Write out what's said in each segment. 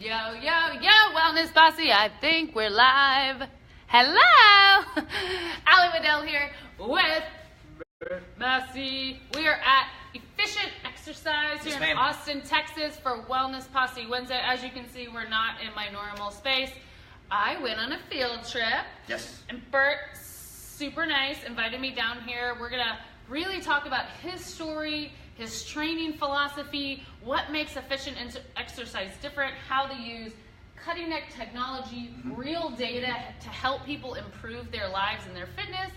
Yo, yo, yo, Wellness Posse, I think we're live. Hello! Allie Waddell here with Bert Massey. We are at Efficient Exercise here in Austin, Texas for Wellness Posse Wednesday. As you can see, we're not in my normal space. I went on a field trip. Yes. And Bert, super nice, invited me down here. We're going to really talk about his story, his training philosophy, what makes efficient exercise different, how to use cutting-edge technology, real data to help people improve their lives and their fitness,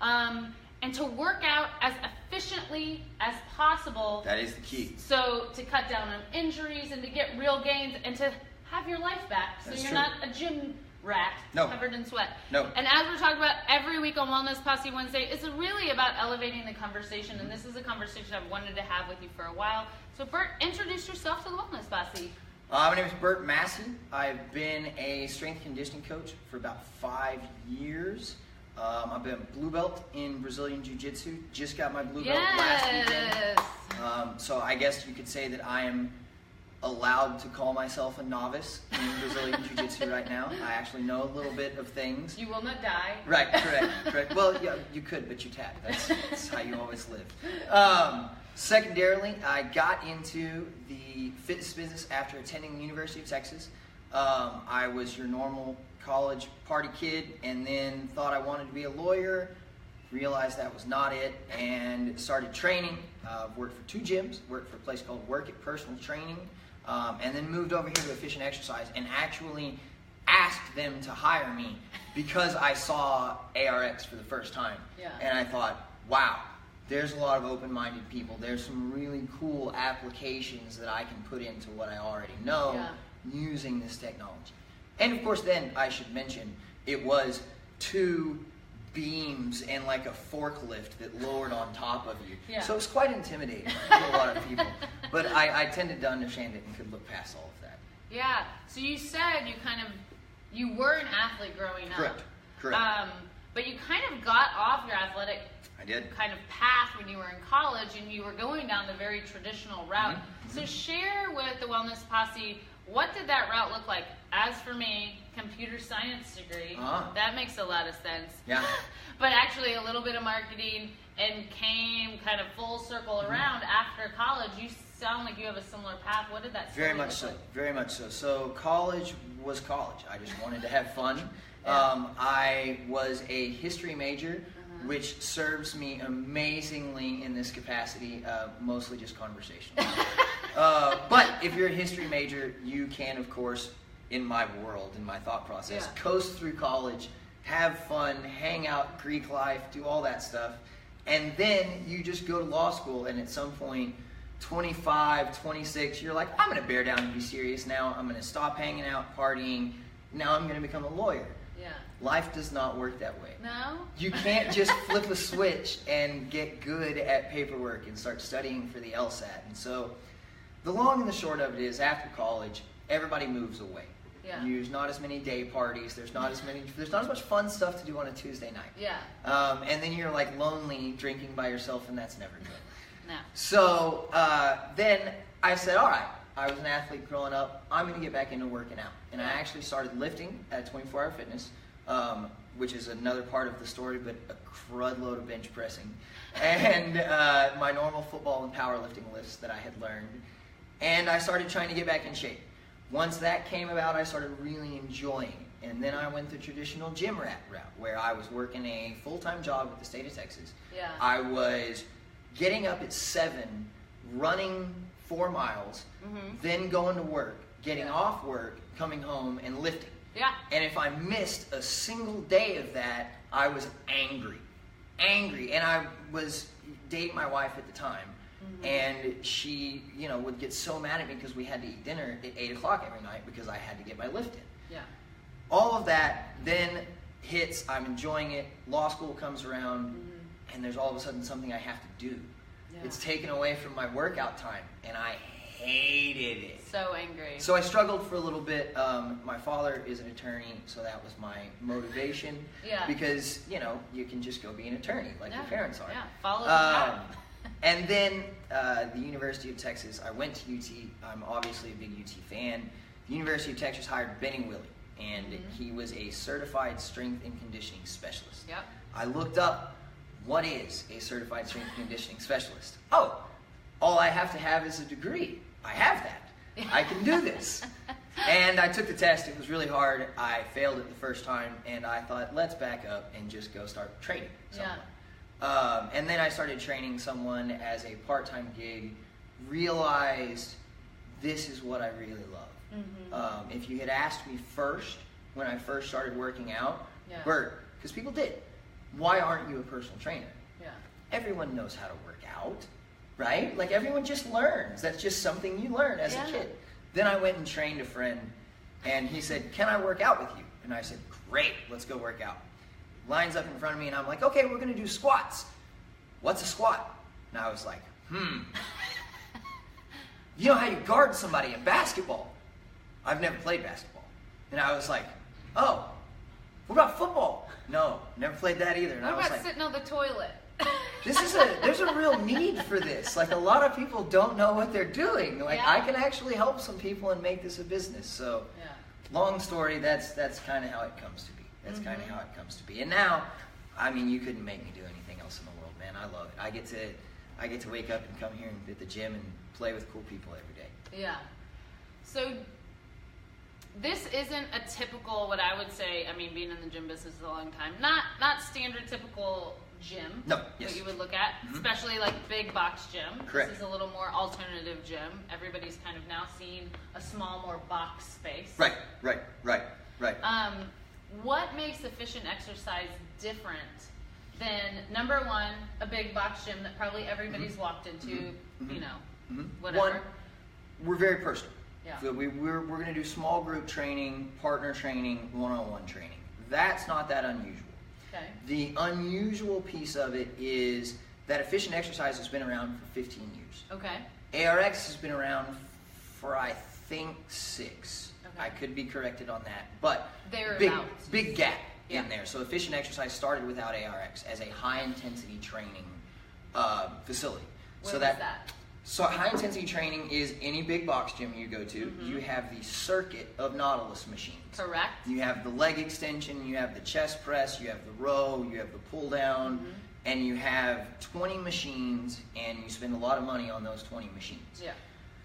and to work out as efficiently as possible. That is the key. So to cut down on injuries and to get real gains and to have your life back. So you're not a gym rat covered in sweat. No. And as we're talking about every week on Wellness Posse Wednesday, it's really about elevating the conversation, and this is a conversation I've wanted to have with you for a while. So Bert, introduce yourself to the Wellness Posse. My name is Bert Massey. I've been a strength conditioning coach for about 5 years. I've been a blue belt in Brazilian Jiu-Jitsu. Just got my blue belt last weekend. So I guess you could say that I am allowed to call myself a novice in Brazilian Jiu-Jitsu right now. I actually know a little bit of things. You will not die. Right, correct. Well, yeah, you could, but you tap. That's how you always live. Secondarily, I got into the fitness business after attending the University of Texas. I was your normal college party kid, and then thought I wanted to be a lawyer, realized that was not it, and started training. Worked for 2 gyms, worked for a place called Work It Personal Training, and then moved over here to Efficient Exercise and actually asked them to hire me because I saw ARX for the first time. Yeah. And I thought, wow, there's a lot of open-minded people. There's some really cool applications that I can put into what I already know using this technology. And of course, then I should mention, it was 2 beams and like a forklift that lowered on top of you. Yeah. So it was quite intimidating to a lot of people. But I tended to understand it and could look past all of that. Yeah. So you said you were an athlete growing up. Correct. But you kind of got off your athletic kind of path when you were in college, and you were going down the very traditional route. So share with the Wellness Posse, what did that route look like? As for me, computer science degree, that makes a lot of sense. Yeah. But actually a little bit of marketing, and came kind of full circle around after college. You sound like you have a similar path. What did that story Very much so. like? Very much so. So college was college. I just wanted to have fun. I was a history major, which serves me amazingly in this capacity, mostly just conversational. But if you're a history major, you can, of course, in my world, in my thought process, coast through college, have fun, hang out, Greek life, do all that stuff. And then you just go to law school, and at some point, 25, 26, you're like, I'm going to bear down and be serious now. I'm going to stop hanging out, partying. Now I'm going to become a lawyer. Yeah. Life does not work that way. No? You can't just flip a switch and get good at paperwork and start studying for the LSAT. And so the long and the short of it is, after college, everybody moves away. Yeah. There's not as many day parties. There's not as much fun stuff to do on a Tuesday night. Yeah. And then you're like lonely drinking by yourself, and that's never good. No. So then I said, all right, I was an athlete growing up. I'm going to get back into working out. And I actually started lifting at 24 Hour Fitness, which is another part of the story, but a crud load of bench pressing. And my normal football and powerlifting lifts that I had learned. And I started trying to get back in shape. Once that came about, I started really enjoying it. And then I went the traditional gym rat route, where I was working a full-time job with the state of Texas. Yeah. I was getting up at 7, running 4 miles, then going to work, getting off work, coming home, and lifting. Yeah. And if I missed a single day of that, I was angry. And I was dating my wife at the time. And she, would get so mad at me because we had to eat dinner at 8 o'clock every night because I had to get my lift in. Yeah. All of that then hits, I'm enjoying it, law school comes around, and there's all of a sudden something I have to do. Yeah. It's taken away from my workout time, and I hated it. So angry. So I struggled for a little bit. My father is an attorney, so that was my motivation. Yeah. Because, you can just go be an attorney like your parents are. Yeah, follow the path. And then the University of Texas, I went to UT. I'm obviously a big UT fan. the University of Texas hired Benny Willie, and he was a certified strength and conditioning specialist. Yep. I looked up, what is a certified strength and conditioning specialist? Oh, all I have to have is a degree. I have that. I can do this. And I took the test. It was really hard. I failed it the first time, and I thought, let's back up and just go start training someone. Yeah. And then I started training someone as a part-time gig, realized this is what I really love. If you had asked me first, when I first started working out, Bert, because people did, why aren't you a personal trainer? Yeah. Everyone knows how to work out, right? Like everyone just learns. That's just something you learn as a kid. Then I went and trained a friend, and he said, can I work out with you? And I said, great, let's go work out. Lines up in front of me, and I'm like, okay, we're going to do squats. What's a squat? And I was like, You know how you guard somebody in basketball? I've never played basketball. And I was like, oh, what about football? No, never played that either. And What I was about like, sitting on the toilet? there's a real need for this. Like a lot of people don't know what they're doing. Like I can actually help some people and make this a business. So long story, that's kind of how it comes to be. That's kind of how it comes to be. And now, I mean, you couldn't make me do anything else in the world, man. I love it. I get to wake up and come here and at the gym and play with cool people every day. Yeah. So this isn't a typical, what I would say, I mean, being in the gym business is a long time, not standard typical gym. No, What you would look at, especially like big box gym. Correct. This is a little more alternative gym. Everybody's kind of now seeing a small, more box space. Right. What makes efficient exercise different than, number one, a big box gym that probably everybody's walked into, you know, whatever? One, we're very personal. Yeah. So we're going to do small group training, partner training, one-on-one training. That's not that unusual. Okay. The unusual piece of it is that efficient exercise has been around for 15 years. Okay. ARX has been around for, I think, 6. Okay. I could be corrected on that, but Thereabouts. big gap in there. So efficient exercise started without ARX as a high-intensity training facility. What is that? So high-intensity training is any big box gym you go to. You have the circuit of Nautilus machines. Correct. You have the leg extension, you have the chest press, you have the row, you have the pull down, and you have 20 machines, and you spend a lot of money on those 20 machines. Yeah.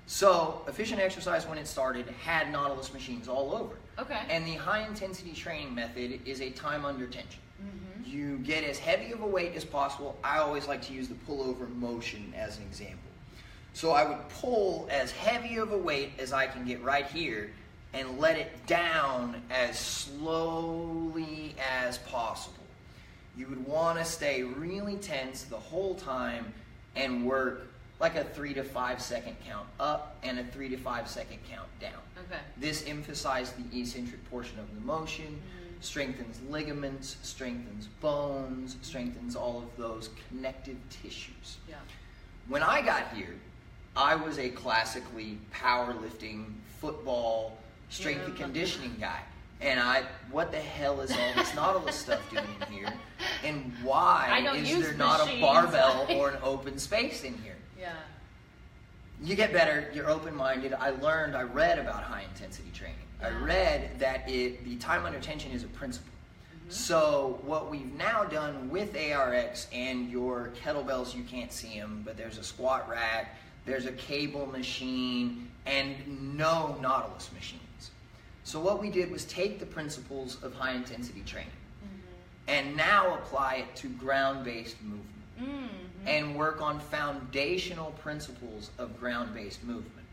So efficient exercise, when it started, had Nautilus machines all over. Okay. And the high-intensity training method is a time under tension. You get as heavy of a weight as possible. I always like to use the pullover motion as an example. So I would pull as heavy of a weight as I can get right here and let it down as slowly as possible. You would want to stay really tense the whole time and work like a 3 to 5 second count up and a 3 to 5 second count down. Okay. This emphasizes the eccentric portion of the motion, strengthens ligaments, strengthens bones, strengthens all of those connective tissues. Yeah. When I got here, I was a classically powerlifting, football, strength and conditioning guy. And what the hell is all this Nautilus stuff doing in here? And why is there not a barbell or an open space in here? Yeah. You get better, you're open-minded. I read about high-intensity training. I read that the time under tension is a principle. So what we've now done with ARX and your kettlebells, you can't see them, but there's a squat rack, there's a cable machine, and no Nautilus machines. So what we did was take the principles of high-intensity training and now apply it to ground-based movement and work on foundational principles of ground-based movement.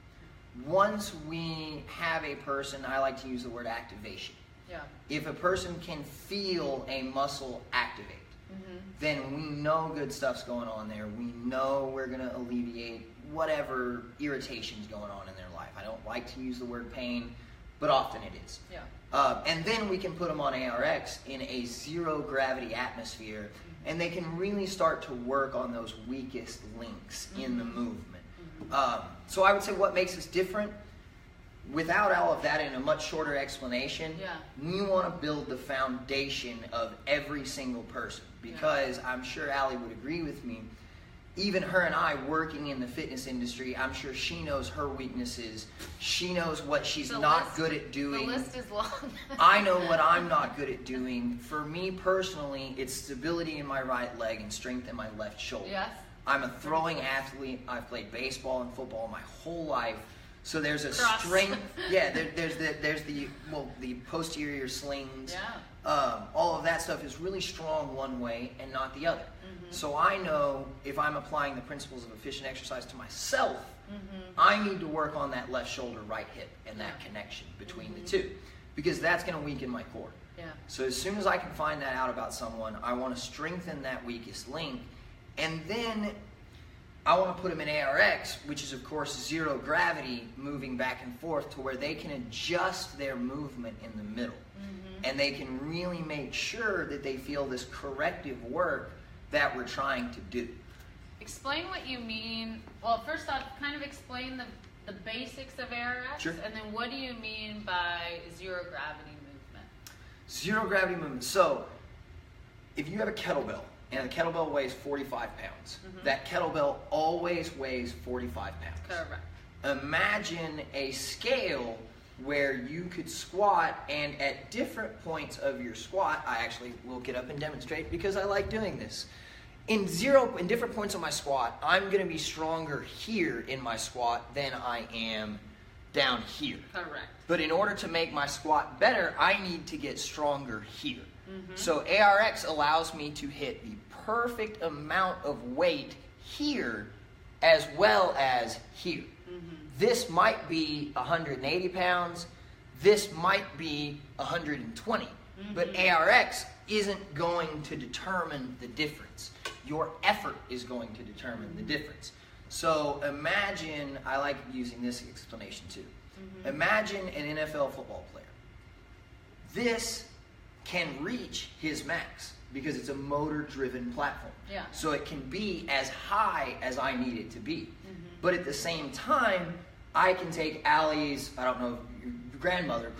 Once we have a person, I like to use the word activation. Yeah. If a person can feel a muscle activate, then we know good stuff's going on there. We know we're going to alleviate whatever irritation's going on in their life. I don't like to use the word pain, but often it is. Yeah. And then we can put them on ARX in a zero gravity atmosphere, and they can really start to work on those weakest links in the movement. So I would say what makes us different, without all of that in a much shorter explanation, we want to build the foundation of every single person, because I'm sure Allie would agree with me, even her and I working in the fitness industry, I'm sure she knows her weaknesses. She knows what she's not good at doing. The list is long. I know what I'm not good at doing. For me personally, it's stability in my right leg and strength in my left shoulder. Yes. I'm a throwing athlete. I've played baseball and football my whole life. So there's a Cross. strength. Yeah, there's the posterior slings. Yeah. All of that stuff is really strong one way and not the other. Mm-hmm. So I know if I'm applying the principles of efficient exercise to myself, Mm-hmm. I need to work on that left shoulder, right hip, and that connection between the two, because that's going to weaken my core. Yeah. So as soon as I can find that out about someone, I want to strengthen that weakest link, and then I want to put them in ARX, which is of course zero gravity, moving back and forth to where they can adjust their movement in the middle. Mm-hmm. And they can really make sure that they feel this corrective work that we're trying to do. Explain what you mean. Well, first off, kind of explain the basics of ARX, Sure. and then what do you mean by zero gravity movement? Zero gravity movement. So if you have a kettlebell, and the kettlebell weighs 45 pounds, that kettlebell always weighs 45 pounds. Correct. Imagine a scale where you could squat, and at different points of your squat, I actually will get up and demonstrate because I like doing this. In different points of my squat, I'm going to be stronger here in my squat than I am down here. Correct. But in order to make my squat better, I need to get stronger here. Mm-hmm. So ARX allows me to hit the perfect amount of weight here as well as here. Mm-hmm. This might be 180 pounds. This might be 120. But ARX isn't going to determine the difference. Your effort is going to determine the difference. So imagine, I like using this explanation too. Imagine an NFL football player. This can reach his max because it's a motor-driven platform. Yeah. So it can be as high as I need it to be. But at the same time, I can take Allie's, I don't know, grandfather,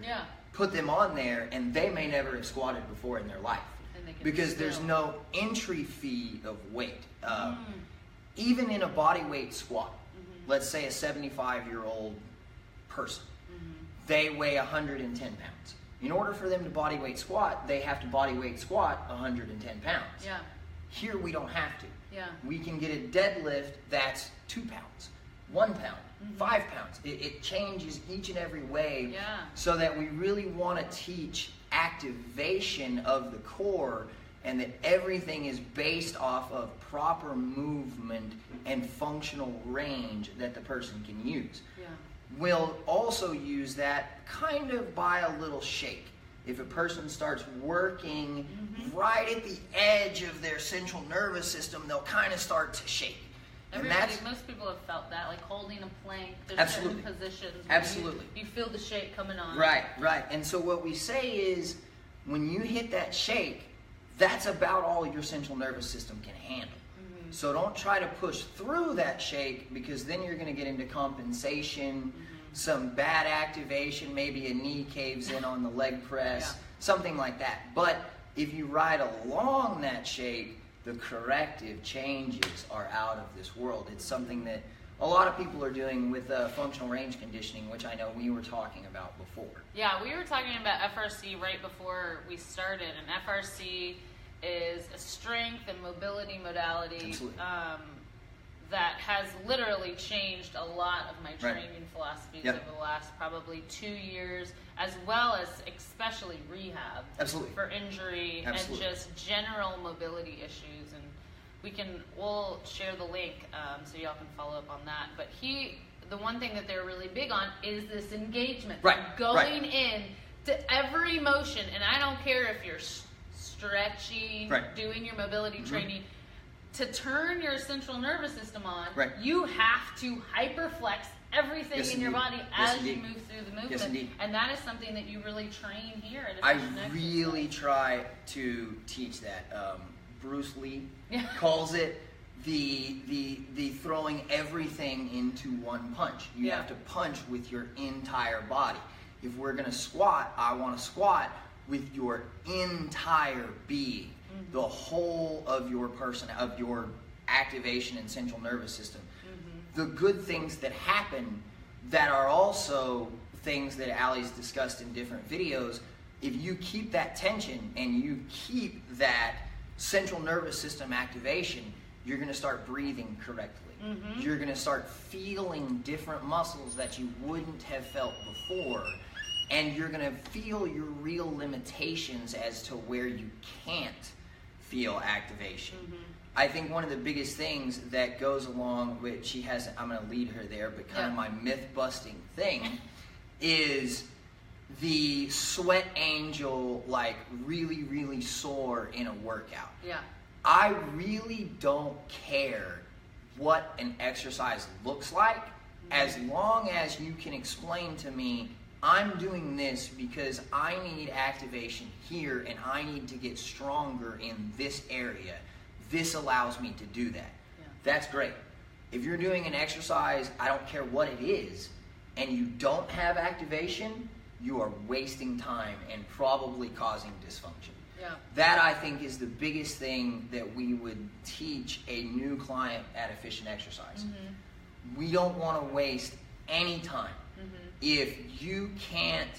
Yeah. put them on there, and they may never have squatted before in their life. And they can Because there's still- no entry fee of weight. Even in a body weight squat, let's say a 75-year-old person, they weigh 110 pounds. In order for them to body weight squat, they have to body weight squat 110 pounds. Yeah. Here we don't have to. Yeah. We can get a deadlift that's 2 pounds, 1 pound, 5 pounds. It changes each and every way. Yeah. So that we really want to teach activation of the core, and that everything is based off of proper movement and functional range that the person can use. Yeah. We'll also use that kind of by a little shake. If a person starts working right at the edge of their central nervous system, they'll kind of start to shake. Most people have felt that, like holding a plank. There's Absolutely. certain positions where Absolutely. you feel the shake coming on. Right. And so what we say is, when you hit that shake, that's about all your central nervous system can handle. So don't try to push through that shake, because then you're going to get into compensation, some bad activation, maybe a knee caves in on the leg press, something like that. But if you ride along that shake, the corrective changes are out of this world. It's something that a lot of people are doing with functional range conditioning, which I know we were talking about before. Yeah, we were talking about FRC right before we started, and FRC is a strength and mobility modality that has literally changed a lot of my training philosophies over the last probably 2 years, as well as especially rehab for injury and just general mobility issues. And we'll share the link so y'all can follow up on that. But the one thing that they're really big on is this engagement, going in to every motion. And I don't care if you're stretching, doing your mobility training. To turn your central nervous system on, you have to hyperflex everything in your body as you move through the movement. And that is something that you really train here at Efficient I really try to teach that. Bruce Lee calls it the throwing everything into one punch. You have to punch with your entire body. If we're going to squat, I want to squat with your entire being. The whole of your person, of your activation and central nervous system. The good things that happen that are also things that Allie's discussed in different videos, if you keep that tension and you keep that central nervous system activation, you're going to start breathing correctly. You're going to start feeling different muscles that you wouldn't have felt before, and you're going to feel your real limitations as to where you can't feel activation. I think one of the biggest things that goes along with, I'm going to lead her there, but kind of my myth-busting thing is the sweat angel, like really, really sore in a workout. I really don't care what an exercise looks like, as long as you can explain to me, I'm doing this because I need activation here and I need to get stronger in this area. This allows me to do that. That's great. If you're doing an exercise, I don't care what it is, and you don't have activation, you are wasting time and probably causing dysfunction. That, I think, is the biggest thing that we would teach a new client at Efficient Exercise. We don't want to waste any time. If you can't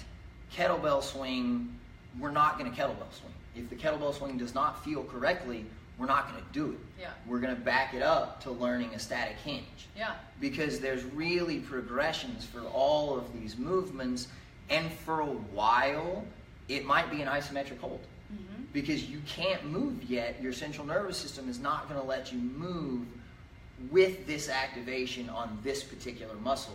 kettlebell swing, we're not going to kettlebell swing. If the kettlebell swing does not feel correctly, we're not going to do it. We're going to back it up to learning a static hinge. Because there's really progressions for all of these movements, and for a while, it might be an isometric hold. Because you can't move yet, your central nervous system is not going to let you move with this activation on this particular muscle.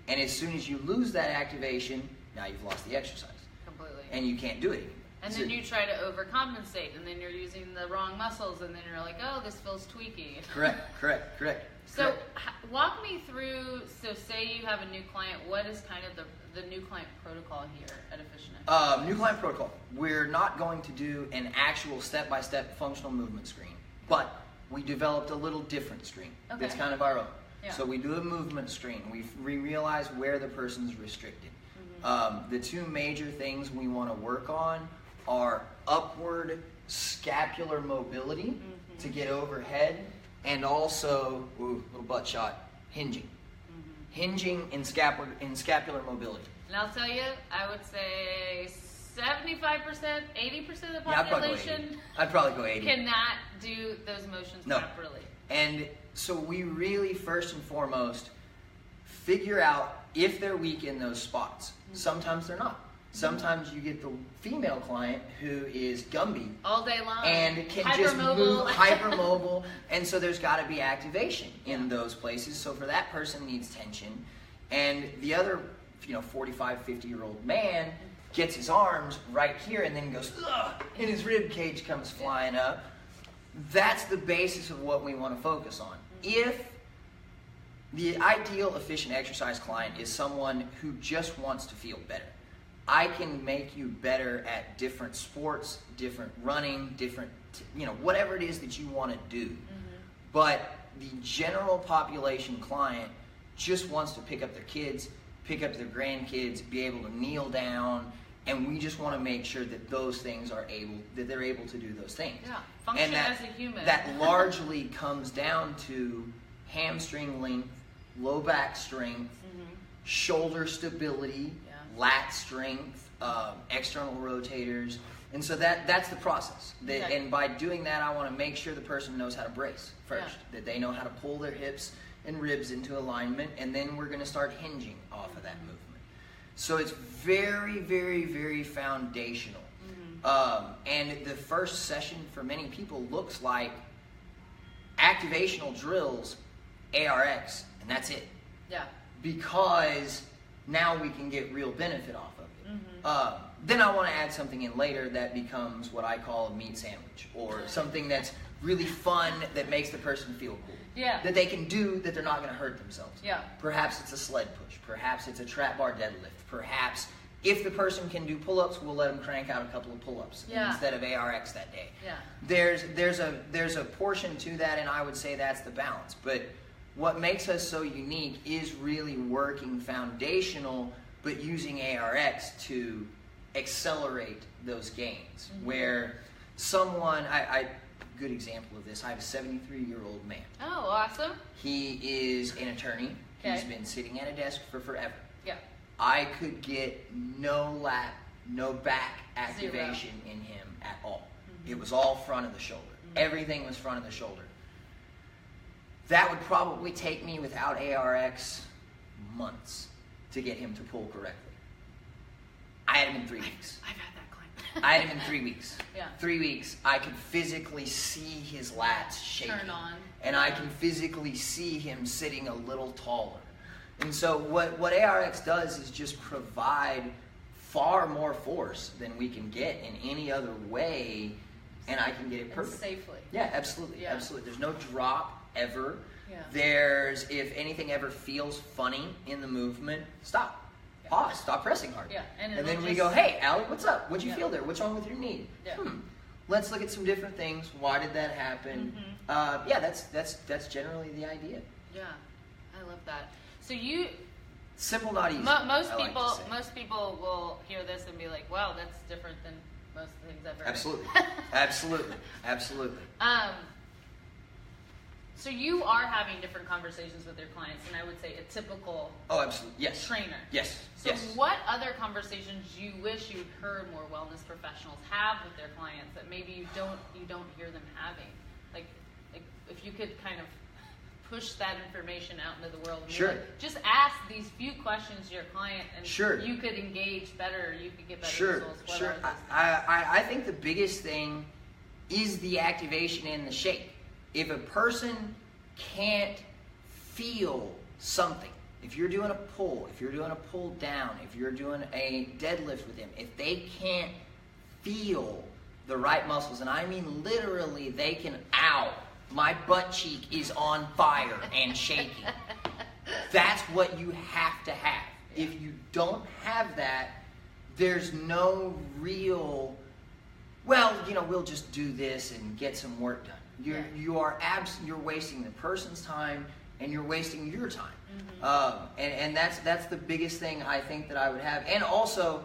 And as soon as you lose that activation, now you've lost the exercise. Completely. And you can't do it anymore. And then you try to overcompensate, and then you're using the wrong muscles, and then you're like, oh, this feels tweaky. Correct. So walk me through, so say you have a new client, what is kind of the new client protocol here at Efficient Exercise? New client protocol. We're not going to do an actual step-by-step functional movement screen, but we developed a little different screen. That's kind of our own. So we do a movement screen. We realize where the person's restricted. The two major things we want to work on are upward scapular mobility to get overhead, and also, little butt shot, hinging. Hinging in scapular mobility. And I'll tell you, I would say 75%, 80% of the Yeah, population I'd probably go 80. Cannot do those motions properly. And so we really, first and foremost, figure out if they're weak in those spots. Sometimes they're not. Sometimes you get the female client who is Gumby all day long and can just move hypermobile, and so there's got to be activation in those places. So for that person needs tension, and the other 45, 50-year-old man gets his arms right here and then goes, ugh, and his rib cage comes flying up. That's the basis of what we want to focus on. If the ideal Efficient Exercise client is someone who just wants to feel better, I can make you better at different sports, different running, different, whatever it is that you want to do. But the general population client just wants to pick up their kids, pick up their grandkids, be able to kneel down, and we just want to make sure that those things they're able to do those things. Function as a human. That largely comes down to hamstring length, low back strength, shoulder stability, lat strength, external rotators, and so that's the process. And by doing that, I want to make sure the person knows how to brace first, that they know how to pull their hips and ribs into alignment, and then we're going to start hinging off of that movement. So it's very, very, very foundational. And the first session for many people looks like activational drills, ARX, and that's it. Because now we can get real benefit off of it. Then I want to add something in later that becomes what I call a meat sandwich, or something that's really fun that makes the person feel cool. That they can do, that they're not going to hurt themselves. Perhaps it's a sled push. Perhaps it's a trap bar deadlift. Perhaps if the person can do pull-ups, we'll let them crank out a couple of pull-ups instead of ARX that day. There's a portion to that, and I would say that's the balance. But what makes us so unique is really working foundational, but using ARX to accelerate those gains. Where someone, good example of this. I have a 73-year-old man. Oh, awesome. He is an attorney. Okay. He's been sitting at a desk for forever. Yeah. I could get no lat, no back activation in him at all. It was all front of the shoulder. Everything was front of the shoulder. That would probably take me, without ARX, months to get him to pull correctly. I had him in 3 weeks. I've had that client. I had him in 3 weeks. Yeah. 3 weeks. I could physically see his lats shaking. Turn on. And I can physically see him sitting a little taller. And so what ARX does is just provide far more force than we can get in any other way, and I can get it perfect. And safely. Yeah, absolutely. Yeah. Absolutely. There's no drop ever. Yeah. There's, if anything ever feels funny in the movement, stop. Yeah. Pause. Stop pressing hard. Yeah. And then we go, hey, Allie, what's up? What'd you Yeah. feel there? What's wrong with your knee? Yeah. Let's look at some different things. Why did that happen? Yeah, that's generally the idea. Yeah. I love that. So you... Simple, not easy. Most people will hear this and be like, "Wow, that's different than most things I've heard." Absolutely. So you are having different conversations with your clients, and I would say a typical trainer. Yes. So what other conversations you wish you'd heard more wellness professionals have with their clients that maybe you don't hear them having? Like if you could kind of push that information out into the world. And sure. Like, just ask these few questions to your client, and sure. you could engage better. You could get better sure. results. What Sure. I think the biggest thing is the activation and the shake. If a person can't feel something, if you're doing a pull, if you're doing a pull down, if you're doing a deadlift with them, if they can't feel the right muscles, and I mean literally, they can, ow, my butt cheek is on fire and shaking. That's what you have to have. If you don't have that, there's no real, well, we'll just do this and get some work done. You're wasting the person's time, and you're wasting your time. And that's the biggest thing I think that I would have. And also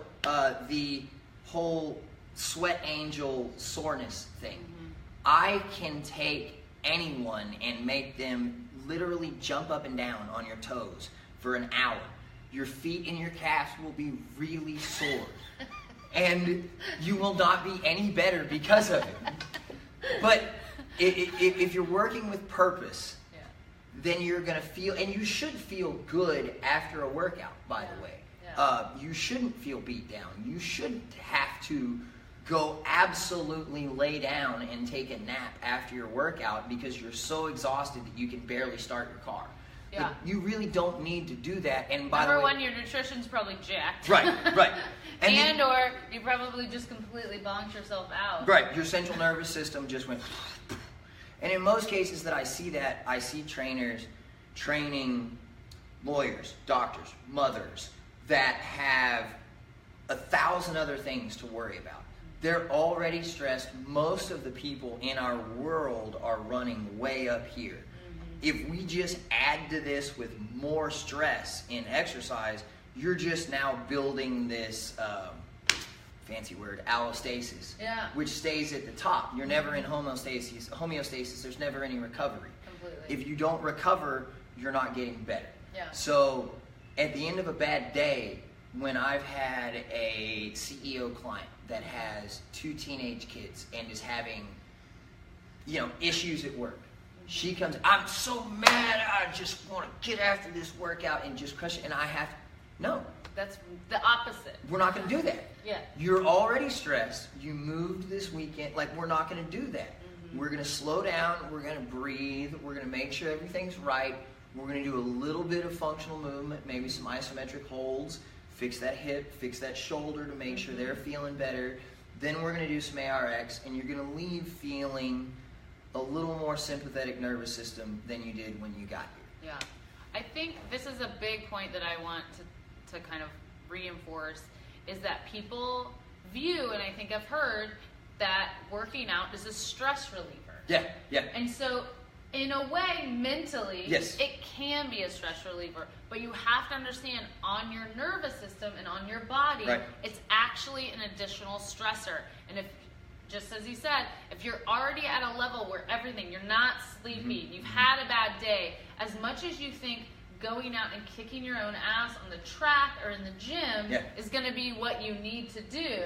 the whole sweat angel soreness thing. I can take anyone and make them literally jump up and down on your toes for an hour. Your feet and your calves will be really sore. And you will not be any better because of it. But if you're working with purpose, then you're going to feel, and you should feel good after a workout, by the way. You shouldn't feel beat down. You shouldn't have to go absolutely lay down and take a nap after your workout because you're so exhausted that you can barely start your car. Yeah. But you really don't need to do that. And by Number the way, one, your nutrition's probably jacked. Right. Or you probably just completely bonked yourself out. Right. Your central nervous system just went. And in most cases that I see trainers training lawyers, doctors, mothers that have 1,000 other things to worry about. They're already stressed. Most of the people in our world are running way up here. If we just add to this with more stress in exercise, you're just now building this fancy word, allostasis, which stays at the top. You're never in homeostasis. There's never any recovery. Completely. If you don't recover, you're not getting better. Yeah. So at the end of a bad day, when I've had a CEO client that has 2 teenage kids and is having, issues at work, she comes, I'm so mad, I just want to get after this workout and just crush it, and I have to, no. That's the opposite. We're not going to do that. Yeah. You're already stressed. You moved this weekend. We're not going to do that. We're going to slow down. We're going to breathe. We're going to make sure everything's right. We're going to do a little bit of functional movement, maybe some isometric holds, fix that hip, fix that shoulder to make sure they're feeling better. Then we're going to do some ARX, and you're going to leave feeling a little more sympathetic nervous system than you did when you got here. Yeah. I think this is a big point that I want to kind of reinforce, is that people view, and I think I've heard, that working out is a stress reliever. Yeah. And so, in a way, mentally, yes, it can be a stress reliever, but you have to understand, on your nervous system and on your body, right, it's actually an additional stressor. And if just as he said, if you're already at a level where you're not sleepy, you've had a bad day, as much as you think going out and kicking your own ass on the track or in the gym is going to be what you need to do,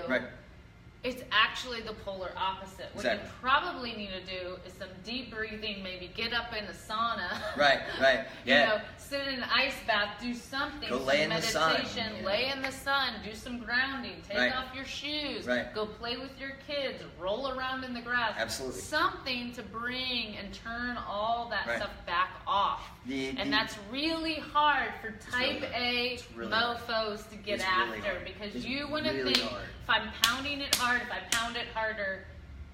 it's actually the polar opposite. What you probably need to do is some deep breathing, maybe get up in a sauna. You know, sit in an ice bath, do something. Go lay in the sun. Lay in the sun, do some grounding, take off your shoes, go play with your kids, roll around in the grass. Absolutely. Something to bring and turn all that stuff back off. And that's really hard for type A mofos to get after, because you want to think, if I'm pounding it hard, if I pound it harder,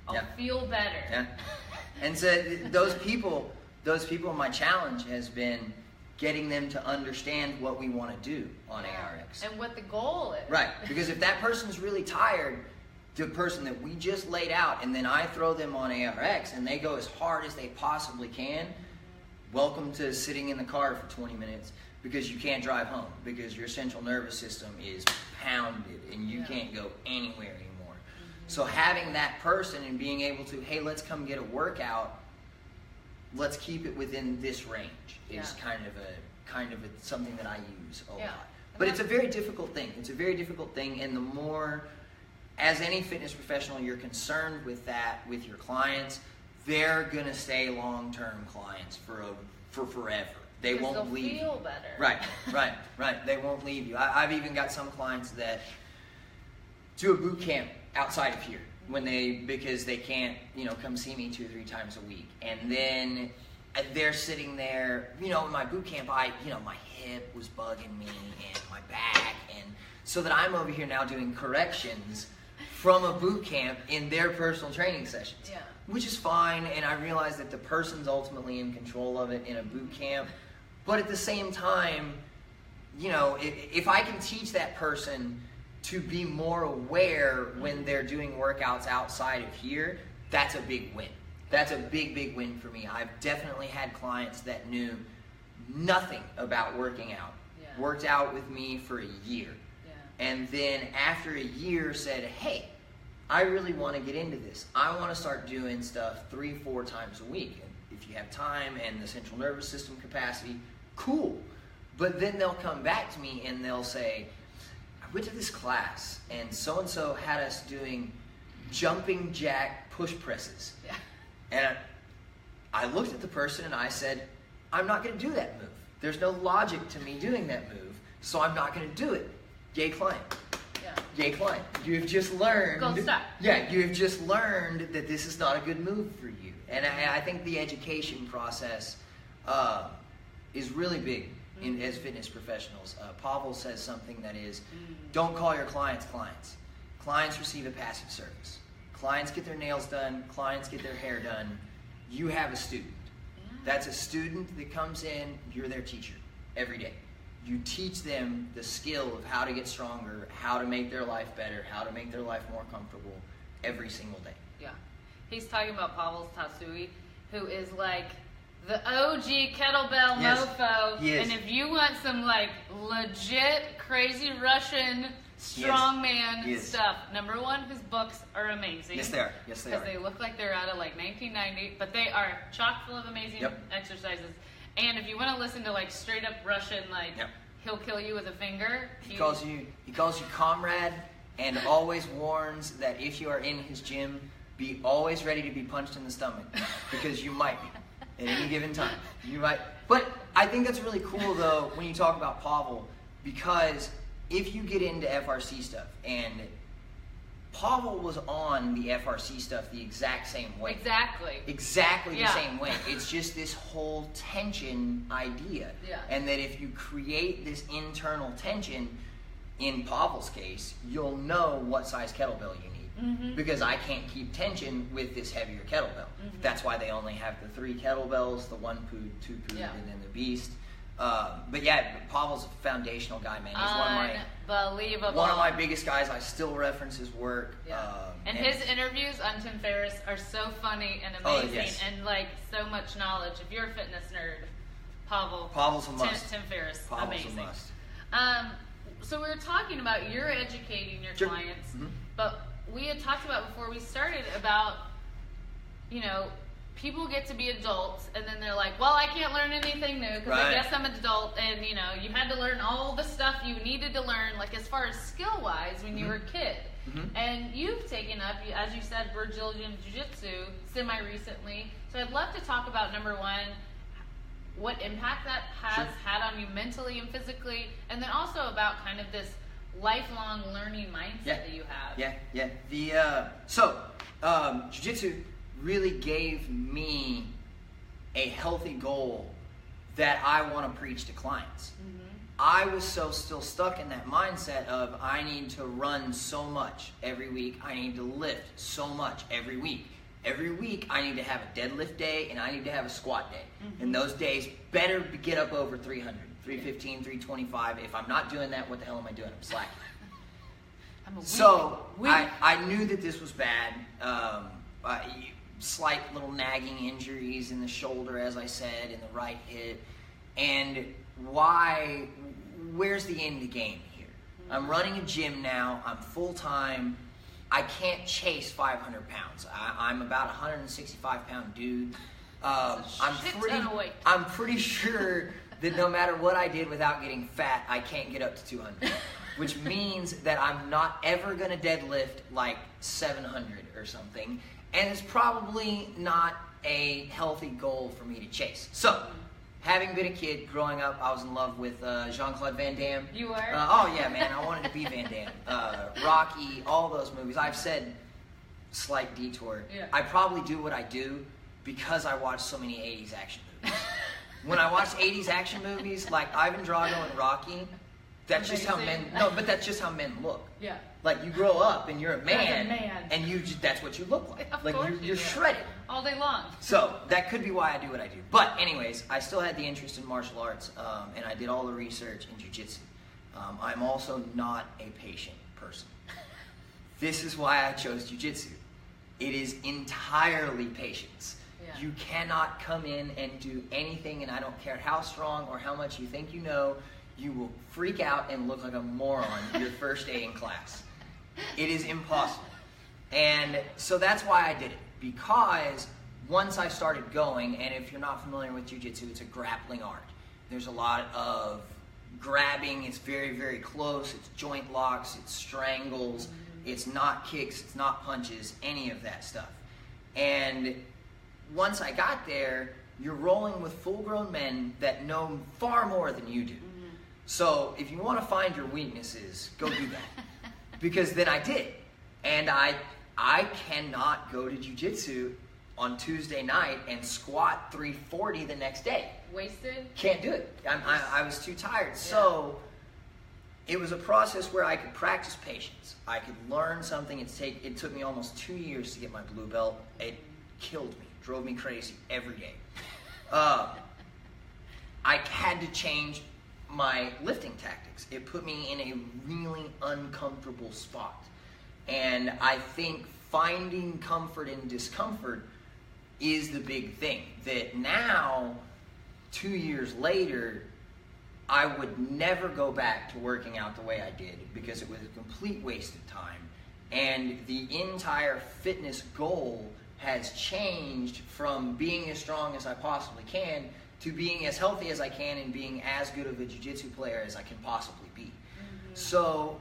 I'll feel better. And so those people, my challenge has been getting them to understand what we want to do on ARX. And what the goal is. Because if that person's really tired, the person that we just laid out, and then I throw them on ARX and they go as hard as they possibly can, welcome to sitting in the car for 20 minutes because you can't drive home, because your central nervous system is pounded and you can't go anywhere anymore. So having that person and being able to, hey, let's come get a workout, let's keep it within this range, is kind of something that I use a lot. But it's a very difficult thing. It's a very difficult thing, and the more, as any fitness professional, you're concerned with that with your clients, they're gonna stay long-term clients for forever. They won't leave. Feel better. Right. They won't leave you. I've even got some clients that do a boot camp outside of here because they can't, come see me 2 or 3 times a week, and then they're sitting there, in my boot camp, my hip was bugging me and my back, and so that I'm over here now doing corrections from a boot camp in their personal training sessions. Which is fine, and I realize that the person's ultimately in control of it in a boot camp. But at the same time, if I can teach that person to be more aware when they're doing workouts outside of here, that's a big win. That's a big, big win for me. I've definitely had clients that knew nothing about working out, worked out with me for a year, and then after a year said, hey, I really want to get into this. I want to start doing stuff 3-4 times a week. And if you have time and the central nervous system capacity, cool. But then they'll come back to me and they'll say, I went to this class and so-and-so had us doing jumping jack push presses. And I looked at the person and I said, I'm not going to do that move. There's no logic to me doing that move, so I'm not going to do it. Yay, client. Yay, client. You have just learned. Go stop. You have just learned that this is not a good move for you. And I think the education process is really big as fitness professionals. Pavel says something that is, don't call your clients clients. Clients receive a passive service. Clients get their nails done. Clients get their hair done. You have a student. That's a student that comes in. You're their teacher every day. You teach them the skill of how to get stronger, how to make their life better, how to make their life more comfortable every single day. He's talking about Pavel Tsatsouline, who is like the OG Kettlebell mofo. And if you want some legit crazy Russian strongman stuff, number one, his books are amazing. Yes, they are. Because they look like they're out of 1990, but they are chock full of amazing exercises. And if you want to listen to straight up Russian, he'll kill you with a finger. He calls you comrade, and always warns that if you are in his gym, be always ready to be punched in the stomach, because you might be at any given time. You might. But I think that's really cool though when you talk about Pavel, because if you get into FRC stuff, and Pavel was on the FRC stuff the exact same way. Exactly the same way. It's just this whole tension idea. And that if you create this internal tension, in Pavel's case, you'll know what size kettlebell you need. Because I can't keep tension with this heavier kettlebell. That's why they only have the 3 kettlebells, the 1 pood, 2 pood, and then the beast. But Pavel's a foundational guy, man. He's one of my biggest guys. I still reference his work. And his interviews on Tim Ferriss are so funny and amazing, and so much knowledge. If you're a fitness nerd, Pavel's a must. Tim Ferriss, amazing. A must. So we were talking about you're educating your clients, but we had talked about before we started about, you know, people get to be adults and then they're like, well, I can't learn anything new because I guess I'm an adult, and you know, you had to learn all the stuff you needed to learn, like as far as skill-wise when you were a kid. And you've taken up, as you said, Brazilian Jiu-Jitsu semi-recently. So I'd love to talk about, number one, what impact that has had on you mentally and physically, and then also about kind of this lifelong learning mindset that you have. Jiu-Jitsu really gave me a healthy goal that I want to preach to clients. I was still stuck in that mindset of I need to run so much every week. I need to lift so much every week. Every week I need to have a deadlift day and I need to have a squat day. And those days better get up over 300, 315, 325. If I'm not doing that, what the hell am I doing? I'm slacking. I knew that this was bad. Slight little nagging injuries in the shoulder, as I said, in the right hip. And where's the end of the game here? I'm running a gym now. I'm full-time. I can't chase 500 pounds. I'm about a 165-pound dude. I'm pretty sure that no matter what I did without getting fat, I can't get up to 200. Which means that I'm not ever going to deadlift like 700 or something. And it's probably not a healthy goal for me to chase. So, having been a kid, growing up, I was in love with Jean-Claude Van Damme. You were? Oh yeah, man, I wanted to be Van Damme. Rocky, all those movies. I've said, slight detour, I probably do what I do because I watch so many 80s action movies. When I watch 80s action movies, like Ivan Drago and Rocky, that's just how men, that's just how men look. Yeah. Like, you grow up and you're a man, and that's what you look like. Of like, course you're shredded. All day long. So, that could be why I do what I do. But anyways, I still had the interest in martial arts, and I did all the research in jiu-jitsu. I'm also not a patient person. This is why I chose jiu-jitsu. It is entirely patience. Yeah. You cannot come in and do anything, and I don't care how strong or how much you think you know, you will freak out and look like a moron your first day in class. It is impossible. And so that's why I did it. Because once I started going, and if you're not familiar with jiu-jitsu, it's a grappling art. There's a lot of grabbing. It's very, very close. It's joint locks. It's strangles. It's not kicks. It's not punches. Any of that stuff. And once I got there, you're rolling with full-grown men that know far more than you do. So if you want to find your weaknesses, go do that. Because then I did. And I cannot go to jiu-jitsu on Tuesday night and squat 340 the next day. Wasted? Can't do it. I was too tired. Yeah. So it was a process where I could practice patience. I could learn something. It took me almost 2 years to get my blue belt. It killed me. Drove me crazy every day. I had to change my lifting tactics. It put me in a really uncomfortable spot. And I think finding comfort in discomfort is the big thing. That now, 2 years later, I would never go back to working out the way I did because it was a complete waste of time. And the entire fitness goal has changed from being as strong as I possibly can to being as healthy as I can and being as good of a jiu-jitsu player as I can possibly be. So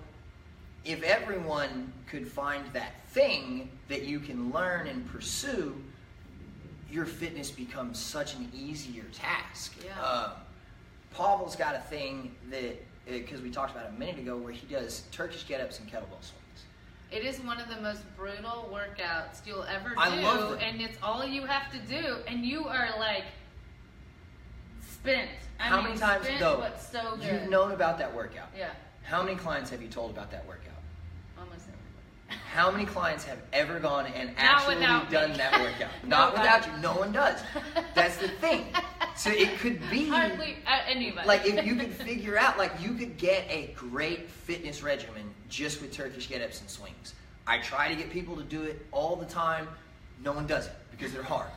if everyone could find that thing that you can learn and pursue, your fitness becomes such an easier task. Yeah. Pavel's got a thing that, because we talked about it a minute ago, where he does Turkish get-ups and kettlebell swings. It is one of the most brutal workouts you'll ever do. I love it. And it's all you have to do, and you are like spent. How many times, though, but so good. You've known about that workout? Yeah. How many clients have you told about that workout? Almost everybody. How many clients have ever gone and actually done that workout? Not without you. No one does. That's the thing. So it could be hardly anybody. Like, if you could figure out, like, you could get a great fitness regimen just with Turkish get-ups and swings. I try to get people to do it all the time. No one does it because they're hard.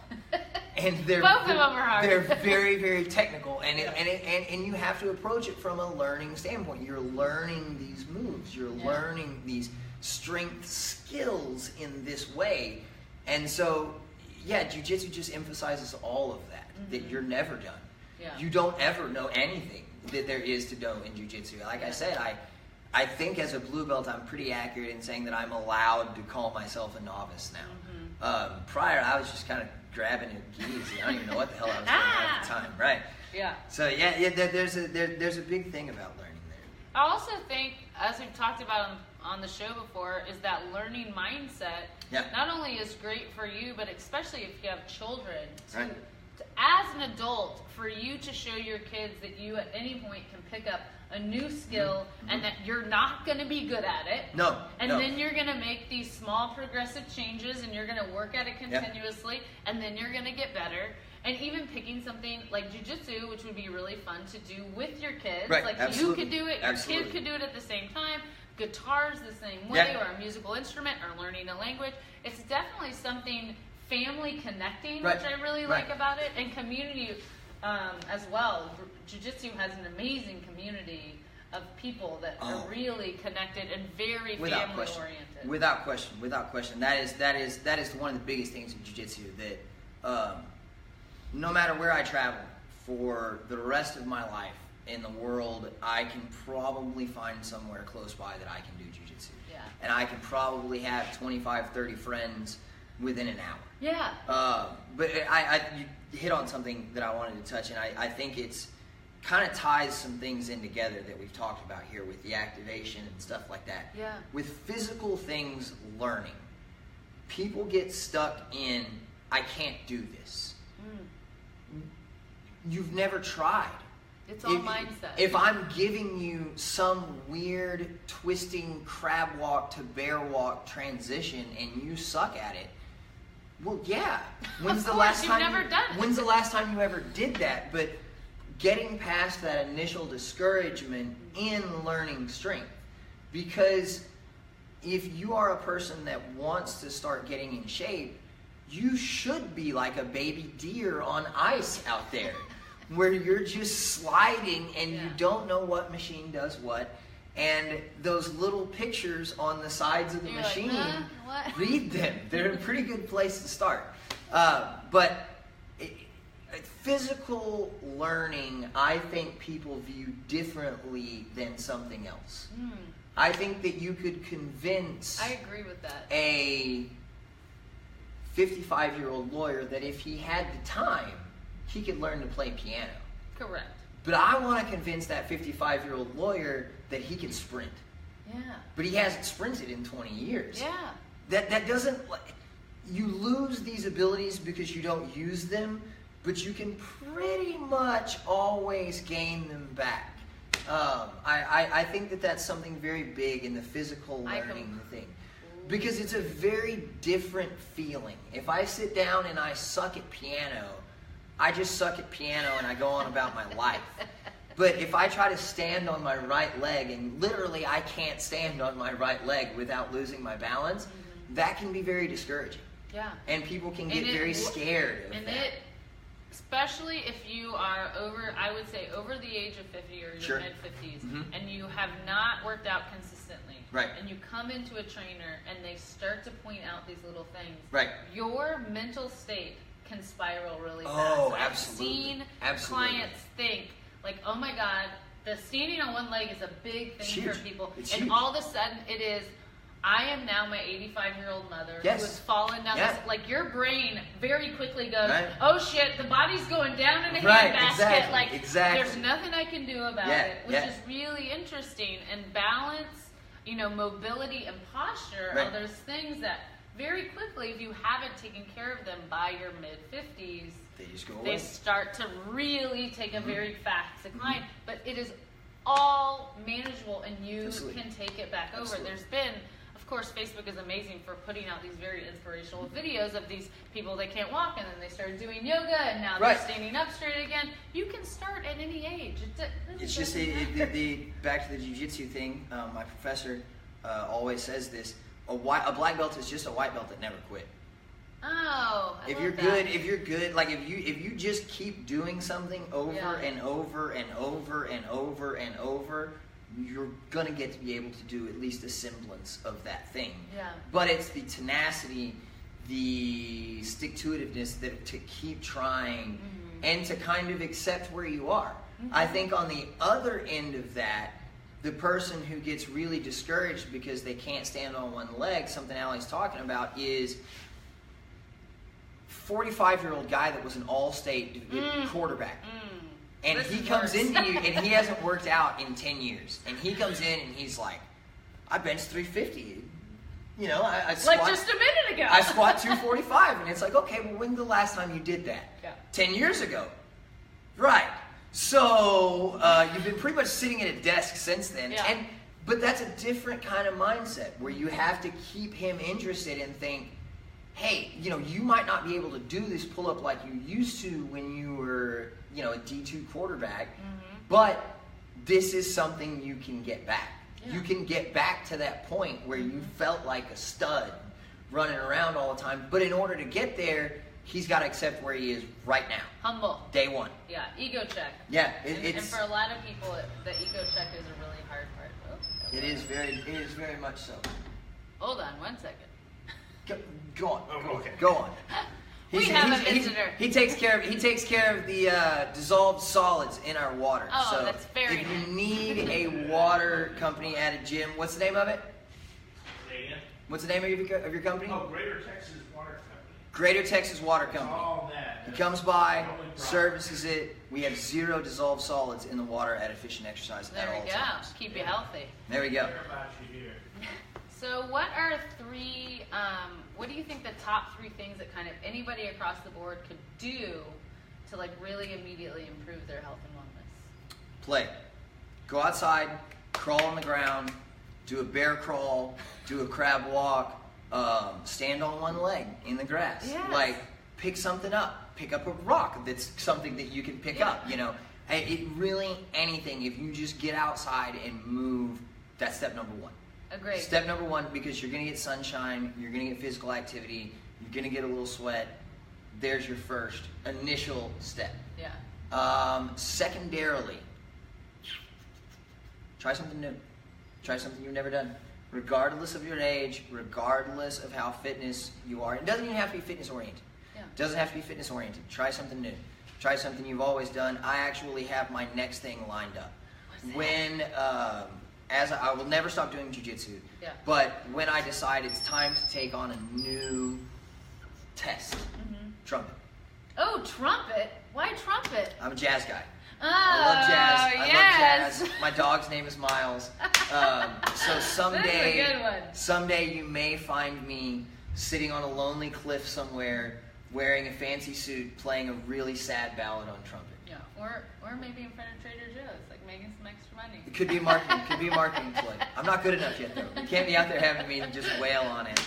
And both of them are hard. They're very, very technical, and you have to approach it from a learning standpoint. You're learning these moves. You're learning these strength skills in this way, and so jiu-jitsu just emphasizes all of that. That you're never done. Yeah. You don't ever know anything that there is to know in jiu-jitsu. Like I said, I think as a blue belt, I'm pretty accurate in saying that I'm allowed to call myself a novice now. Prior, I was just kind of grabbing at gis. I don't even know what the hell I was doing at the time, right? Yeah. So there's a big thing about learning there. I also think, as we've talked about on the show before, is that learning mindset not only is great for you, but especially if you have children. As an adult, for you to show your kids that you at any point can pick up a new skill and that you're not going to be good at it. Then you're going to make these small progressive changes and you're going to work at it continuously and then you're going to get better. And even picking something like jiu-jitsu, which would be really fun to do with your kids. Like you could do it, your kid could do it at the same time. Guitar's the same way, or a musical instrument, or learning a language. It's definitely something family connecting, which I really like about it, and community as well. Jiu-jitsu has an amazing community of people that are really connected and very family oriented. Without question. That is one of the biggest things in jiu-jitsu, that no matter where I travel for the rest of my life in the world, I can probably find somewhere close by that I can do jiu-jitsu. And I can probably have 25, 30 friends within an hour. But you hit on something that I wanted to touch, and I think it's kind of ties some things in together that we've talked about here with the activation and stuff like that. With physical things learning, people get stuck in, I can't do this. You've never tried. It's all mindset. If I'm giving you some weird twisting crab walk to bear walk transition and you suck at it, well, when's the last time you ever did that? But getting past that initial discouragement in learning strength, because if you are a person that wants to start getting in shape, you should be like a baby deer on ice out there, where you're just sliding and you don't know what machine does what. And those little pictures on the sides of the machine, read them. They're a pretty good place to start. But physical learning, I think people view differently than something else. I think that you could convince I agree with that. A 55-year-old lawyer that if he had the time, he could learn to play piano. Correct. But I want to convince that 55-year-old lawyer that he can sprint. But he hasn't sprinted in 20 years. That doesn't... You lose these abilities because you don't use them, but you can pretty much always gain them back. I think that that's something very big in the physical learning thing. Because it's a very different feeling. If I sit down and I suck at piano, I just suck at piano and I go on about my life. But if I try to stand on my right leg, and literally I can't stand on my right leg without losing my balance, that can be very discouraging. And people can get very scared of that. Especially if you are I would say over the age of 50 or your mid-50s, and you have not worked out consistently, and you come into a trainer and they start to point out these little things, your mental state can spiral really fast. I've seen clients think, like, oh my God, the standing on one leg is a big thing for people. And all of a sudden it is, I am now my 85-year-old mother who has fallen down this. Like, your brain very quickly goes, oh shit, the body's going down in a handbasket. There's nothing I can do about it, which is really interesting. And balance, mobility and posture are those things that very quickly, if you haven't taken care of them by your mid-50s, they start to really take a very fast decline. But it is all manageable, and you can take it back over. There's been, of course, Facebook is amazing for putting out these very inspirational videos of these people that can't walk, and then they started doing yoga, and now they're standing up straight again. You can start at any age. It's just back to the jiu-jitsu thing. My professor always says this. A black belt is just a white belt that never quit. Oh, if you're good, like if you just keep doing something over and over and over and over and over, you're gonna get to be able to do at least a semblance of that thing. Yeah. But it's the tenacity, the stick-to-itiveness that to keep trying and to kind of accept where you are. I think on the other end of that, the person who gets really discouraged because they can't stand on one leg, something Allie's talking about, is 45-year-old guy that was an all-state quarterback. And he comes into you and he hasn't worked out in 10 years. And he comes in and he's like, I bench 350. You know, I squat, like just a minute ago. I squat 245. And it's like, okay, well, when's the last time you did that? 10 years ago. Right. So you've been pretty much sitting at a desk since then. But that's a different kind of mindset where you have to keep him interested and think, hey, you know, you might not be able to do this pull-up like you used to when you were, you know, a D2 quarterback, but this is something you can get back. You can get back to that point where you felt like a stud running around all the time. But in order to get there, he's got to accept where he is right now. Humble. Day one. Yeah, ego check. Yeah. And for a lot of people, the ego check is a really hard part. Oh, it is very much so. Hold on 1 second. Go on. Oh, okay. Go on. We have a visitor. He takes care of the dissolved solids in our water. Oh, so that's very if nice. you need a water company at a gym, what's the name of it? What's the name of your company? Oh, Greater Texas Water Company. Greater Texas Water Company. All that. He comes by, services it. We have 0 dissolved solids in the water at efficient exercise at all times. Keep you healthy. There we go. Care about you here. So what are what do you think the top 3 things that kind of anybody across the board could do to like really immediately improve their health and wellness? Play. Go outside, crawl on the ground, do a bear crawl, do a crab walk, stand on one leg in the grass. Yes. Like, pick something up. Pick up a rock that's something that you can pick up, you know. It really, anything. If you just get outside and move, that's step number 1. Agreed. Step number 1, because you're going to get sunshine, you're going to get physical activity, you're going to get a little sweat. There's your first initial step. Yeah. Secondarily, try something new. Try something you've never done. Regardless of your age, regardless of how fitness you are. It doesn't even have to be fitness oriented. Yeah. It doesn't have to be fitness oriented. Try something new. Try something you've always done. I actually have my next thing lined up. I will never stop doing jiu-jitsu, but when I decide it's time to take on a new test, trumpet. Oh, trumpet? Why trumpet? I'm a jazz guy. Oh, I love jazz. yes. I love jazz. My dog's name is Miles. So someday, That's a good one. someday you may find me sitting on a lonely cliff somewhere, wearing a fancy suit, playing a really sad ballad on trumpet. Yeah, or maybe in front of Trader Joe's, like making some extra money. It could be marketing play. I'm not good enough yet, though. You can't be out there having me just wail on it.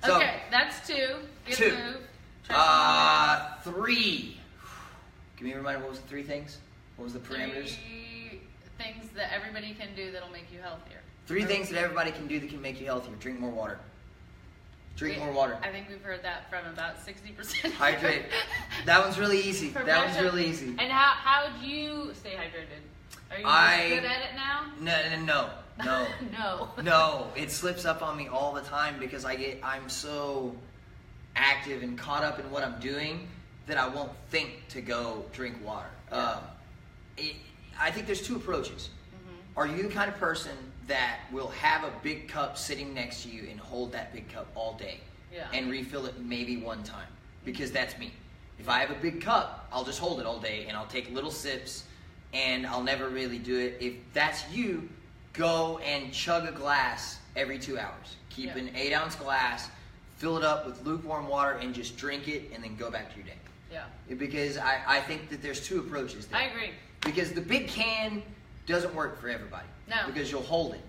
So, Okay, that's 2. Good 2. move. Try 3. Give me a reminder. What was the 3 things? What was the parameters? 3 things that everybody can do that'll make you healthier. 3 things that everybody can do that can make you healthier. Drink more water. Drink more water. I think we've heard that from about 60%. Hydrate. That one's really easy. That one's really easy. And how do you stay hydrated? Are you good at it now? No. No. It slips up on me all the time because I'm so active and caught up in what I'm doing that I won't think to go drink water. Yeah. I think there's 2 approaches. Are you the kind of person that will have a big cup sitting next to you and hold that big cup all day and refill it maybe one time? Because that's me. If I have a big cup, I'll just hold it all day and I'll take little sips and I'll never really do it. If that's you, go and chug a glass every 2 hours. Keep an 8-ounce glass, fill it up with lukewarm water and just drink it and then go back to your day. Yeah. Because I think that there's 2 approaches there. I agree. Because the big can doesn't work for everybody. No. Because you'll hold it.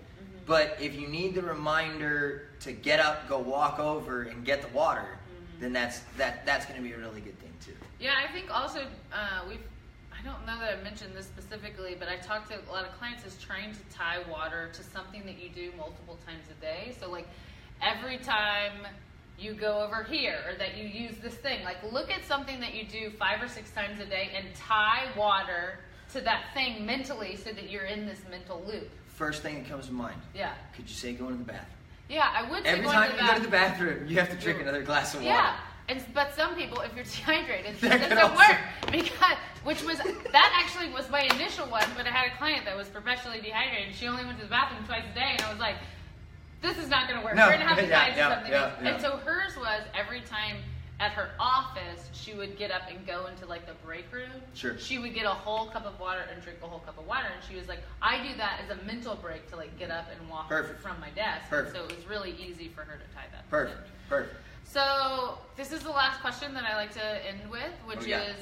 But if you need the reminder to get up, go walk over, and get the water, then that's going to be a really good thing too. Yeah, I think also I don't know that I mentioned this specifically, but I talk to a lot of clients is trying to tie water to something that you do multiple times a day. So like every time you go over here, or that you use this thing. Like, look at something that you do 5 or 6 times a day and tie water to that thing mentally so that you're in this mental loop. First thing that comes to mind. Yeah. Could you say going to the bathroom? Yeah, I would say Every going time to the you go to the bathroom, you have to drink another glass of water. Yeah. But some people, if you're dehydrated, That that could doesn't also- work. That actually was my initial one, but I had a client that was professionally dehydrated. She only went to the bathroom twice a day, and I was like, this is not going to work. No. We're going to have to Yeah, find yeah, something yeah, else. yeah. And so hers was every time at her office, she would get up and go into like the break room. Sure. She would get a whole cup of water and drink a whole cup of water. And she was like, I do that as a mental break to like get up and walk Perfect. from my desk. Perfect. So it was really easy for her to tie that. Perfect. Perfect. So this is the last question that I like to end with, which is,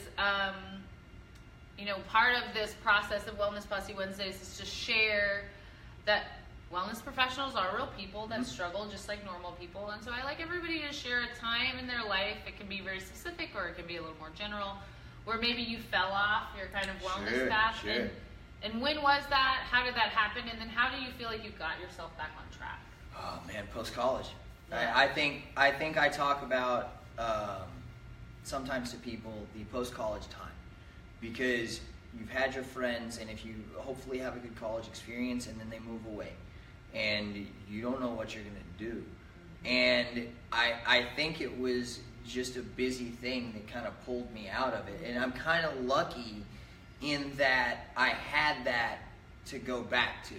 part of this process of Wellness Posse Wednesdays is to share that wellness professionals are real people that struggle just like normal people. And so I like everybody to share a time in their life. It can be very specific or it can be a little more general, where maybe you fell off your kind of wellness path. Sure. And when was that? How did that happen? And then how do you feel like you got yourself back on track? Oh man, post-college. Yeah. I think I talk about sometimes to people the post-college time, because you've had your friends, and if you hopefully have a good college experience, and then they move away, and you don't know what you're going to do. And I think it was just a busy thing that kind of pulled me out of it. And I'm kind of lucky in that I had that to go back to.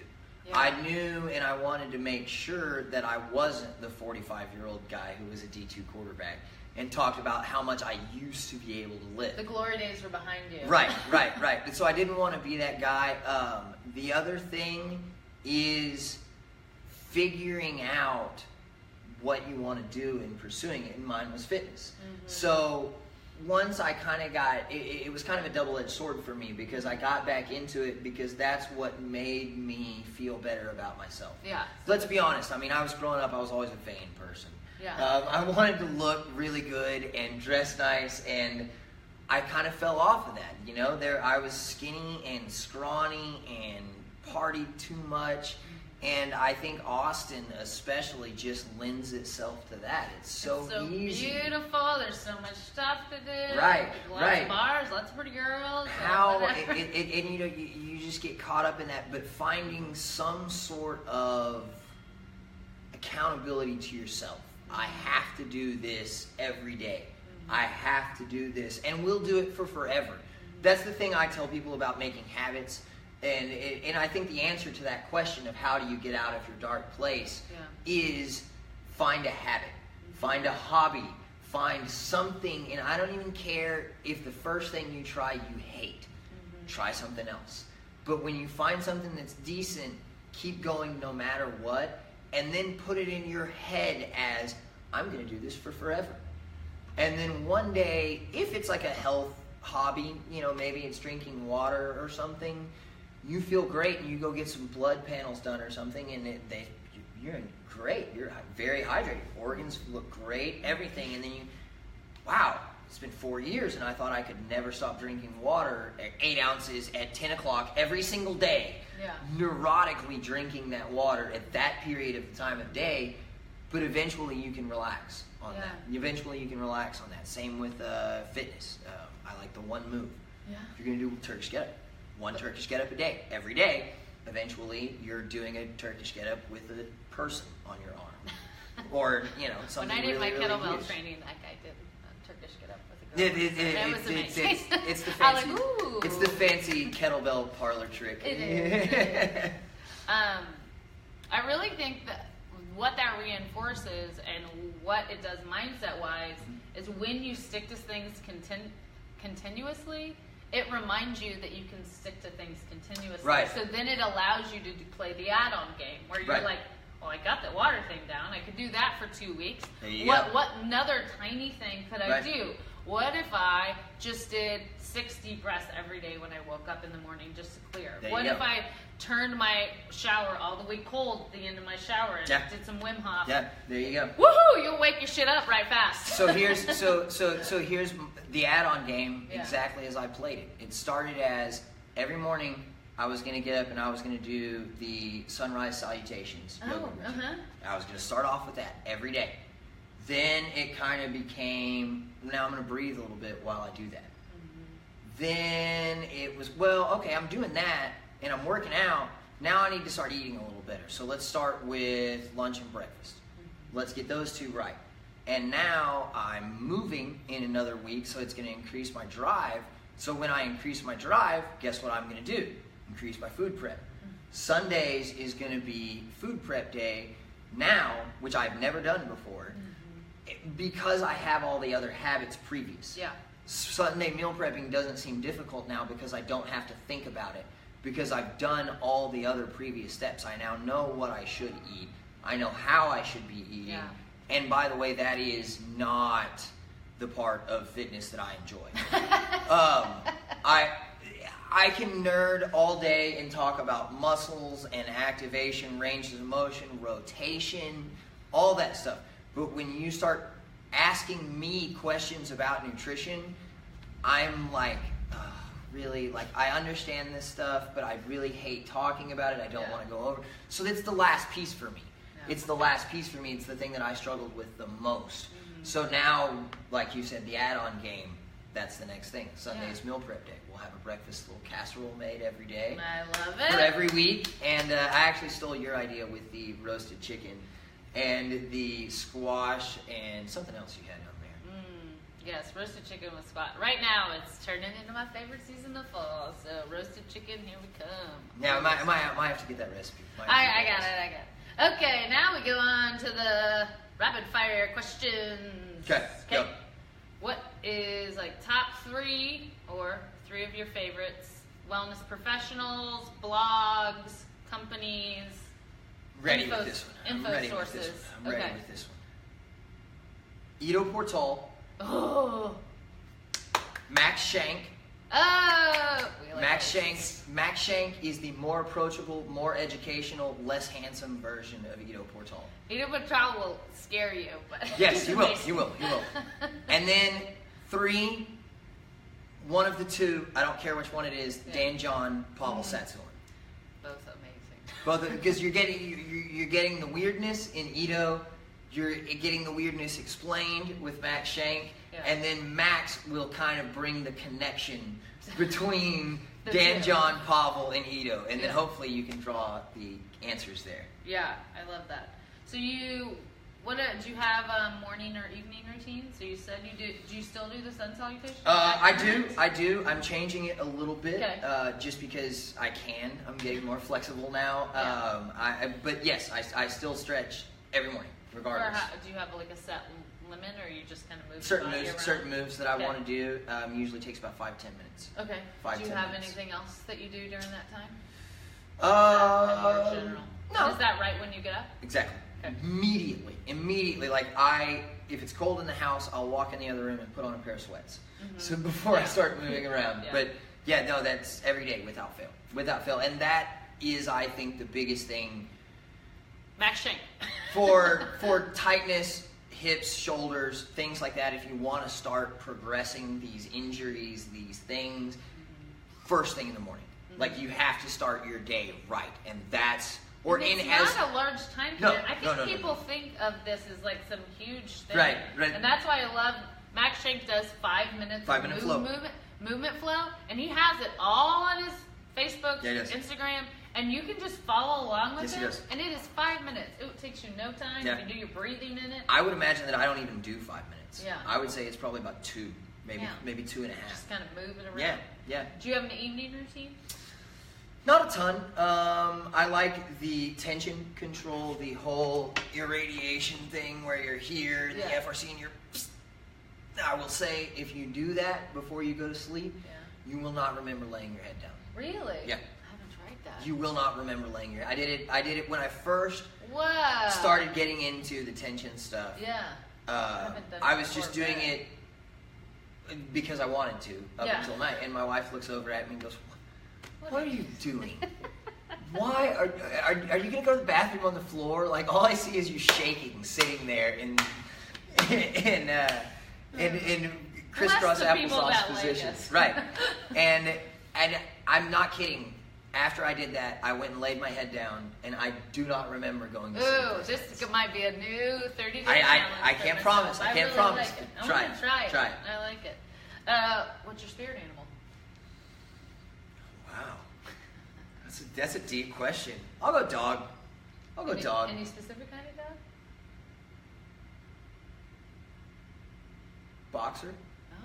Yeah. I knew and I wanted to make sure that I wasn't the 45-year-old guy who was a D2 quarterback and talked about how much I used to be able to lift. The glory days were behind you. Right. And so I didn't want to be that guy. The other thing is figuring out what you want to do and pursuing it, and mine was fitness. So once I kind of got, it was kind of a double-edged sword for me, because I got back into it because that's what made me feel better about myself. Yeah. Let's be honest. I mean, I was growing up, I was always a vain person. Yeah. I wanted to look really good and dress nice, and I kind of fell off of that. I was skinny and scrawny and partied too much. And I think Austin especially just lends itself to that. It's so easy. Beautiful. There's so much stuff to do. Right, Lots right. of bars, lots of pretty girls. You just get caught up in that. But finding some sort of accountability to yourself. I have to do this every day. I have to do this, and we'll do it for forever. That's the thing I tell people about making habits. And I think the answer to that question of how do you get out of your dark place is find a habit, find a hobby, find something. And I don't even care if the first thing you try you hate. Try something else. But when you find something that's decent, keep going no matter what, and then put it in your head as, I'm going to do this for forever. And then one day, if it's like a health hobby, maybe it's drinking water or something, you feel great and you go get some blood panels done or something, and you're in great. You're very hydrated. Organs look great, everything. And then wow, it's been 4 years and I thought I could never stop drinking water at 8 ounces at 10 o'clock every single day. Yeah. Neurotically drinking that water at that period of the time of day, but eventually you can relax on that. Eventually you can relax on that. Same with fitness. I like the one move. Yeah. If you're going to do Turkish get up, one Turkish get up a day, every day, eventually you're doing a Turkish get up with a person on your arm. Or, something When I did really, my really kettlebell huge. training, that guy did a Turkish get up with a girl. That was amazing. It's the I was fancy, like, ooh. it's the fancy kettlebell parlor trick. It is. I really think that what that reinforces and what it does mindset-wise is when you stick to things continuously, it reminds you that you can stick to things continuously. Right. So then it allows you to play the add-on game where you're like, well, I got the water thing down. I could do that for 2 weeks. What another tiny thing could I do? What if I just did 6 deep breaths every day when I woke up in the morning just to clear? What if I turned my shower all the way cold at the end of my shower and did some Wim Hof? Yeah, there you go. Woohoo! You'll wake your shit up right fast. So here's the add-on game exactly as I played it. It started as every morning I was going to get up and I was going to do the sunrise salutations yoga routine. I was going to start off with that every day. Then it kind of became, now I'm going to breathe a little bit while I do that. Then it was, well, okay, I'm doing that and I'm working out. Now I need to start eating a little better. So let's start with lunch and breakfast. Let's get those two right. And now I'm moving in another week, so it's going to increase my drive. So when I increase my drive, guess what I'm going to do? Increase my food prep. Sundays is going to be food prep day now, which I've never done before, because I have all the other habits previous. Yeah. Sunday meal prepping doesn't seem difficult now because I don't have to think about it, because I've done all the other previous steps. I now know what I should eat. I know how I should be eating. Yeah. And by the way, that is not the part of fitness that I enjoy. I can nerd all day and talk about muscles and activation, ranges of motion, rotation, all that stuff. But when you start asking me questions about nutrition, I'm like, really? Like, I understand this stuff, but I really hate talking about it. I don't want to go over. So that's the last piece for me. Yeah. It's the last piece for me. It's the thing that I struggled with the most. So now, like you said, the Addon Game, that's the next thing. Sunday's meal prep day. We'll have a breakfast little casserole made every day. I love it. For every week. And I actually stole your idea with the roasted chicken and the squash and something else you had on there. Yes, roasted chicken with squash. Right now, it's turning into my favorite season of fall. So roasted chicken, here we come. Now, I might have to get that recipe. I got it. Okay, now we go on to the rapid fire questions. Okay, go. What is like top 3 or 3 of your favorites? Wellness professionals, blogs, companies. Ready with this one. Info sources. I'm ready with this one. Ido Portal. Oh. Max Shank. Oh. Max Shank is the more approachable, more educational, less handsome version of Ido Portal. Ido Portal will scare you, but yes, he will. He will. And then 3, one of the 2. I don't care which one it is. Yeah. Dan John, Pavel Tsatsouline. Both amazing. Both, because you're getting the weirdness in Ido. You're getting the weirdness explained with Max Shank, and then Max will kind of bring the connection between Dan John, Pavel, and Ido, and then hopefully you can draw the answers there. Yeah, I love that. So do you have a morning or evening routine? So you said you do. Do you still do the sun salutation? I do. I'm changing it a little bit, just because I can. I'm getting more flexible now. But yes, I still stretch every morning, regardless. Do you have like a set limit, or you just kind of move certain moves that I want to do? Usually takes about 5-10 minutes. Okay. Do you have anything else that you do during that time? No. And is that right when you get up? Exactly. Okay. Immediately. Like if it's cold in the house, I'll walk in the other room and put on a pair of sweats. So before I start moving around. But that's every day without fail. And that is, I think, the biggest thing. Max Shank. for tightness, hips, shoulders, things like that. If you want to start progressing these injuries, these things, first thing in the morning. Like, you have to start your day right, and that's it's not a large time period. I think people think of this as like some huge thing. Right. And that's why I love Max Shank does 5 minutes movement flow, and he has it all on his Facebook, Instagram, and you can just follow along with it. And it is 5 minutes. It takes you no time. You can do your breathing in it. I would imagine that I don't even do 5 minutes. Yeah. I would say it's probably about 2, maybe 2.5. Just kind of move it around. Yeah. Do you have an evening routine? Not a ton. I like the tension control, the whole irradiation thing where you're here, the FRC, and you're... I will say, if you do that before you go to sleep, you will not remember laying your head down. Really? Yeah. I haven't tried that. You will not remember laying your head. I did it when I first Wow. started getting into the tension stuff. Yeah. I was just doing it because I wanted to up until night, and my wife looks over at me and goes, "What are you doing? Why are you gonna go to the bathroom on the floor? Like, all I see is you shaking, sitting there in crisscross applesauce position." Right. And I'm not kidding. After I did that, I went and laid my head down, and I do not remember going to sleep. Ooh, this might be a new 30-day challenge. I can't promise. I can't promise. Like it. Try I'm it. gonna try it. Try it. I like it. What's your spirit animal? Wow. That's a deep question. I'll go dog. I'll go dog. Any specific kind of dog? Boxer.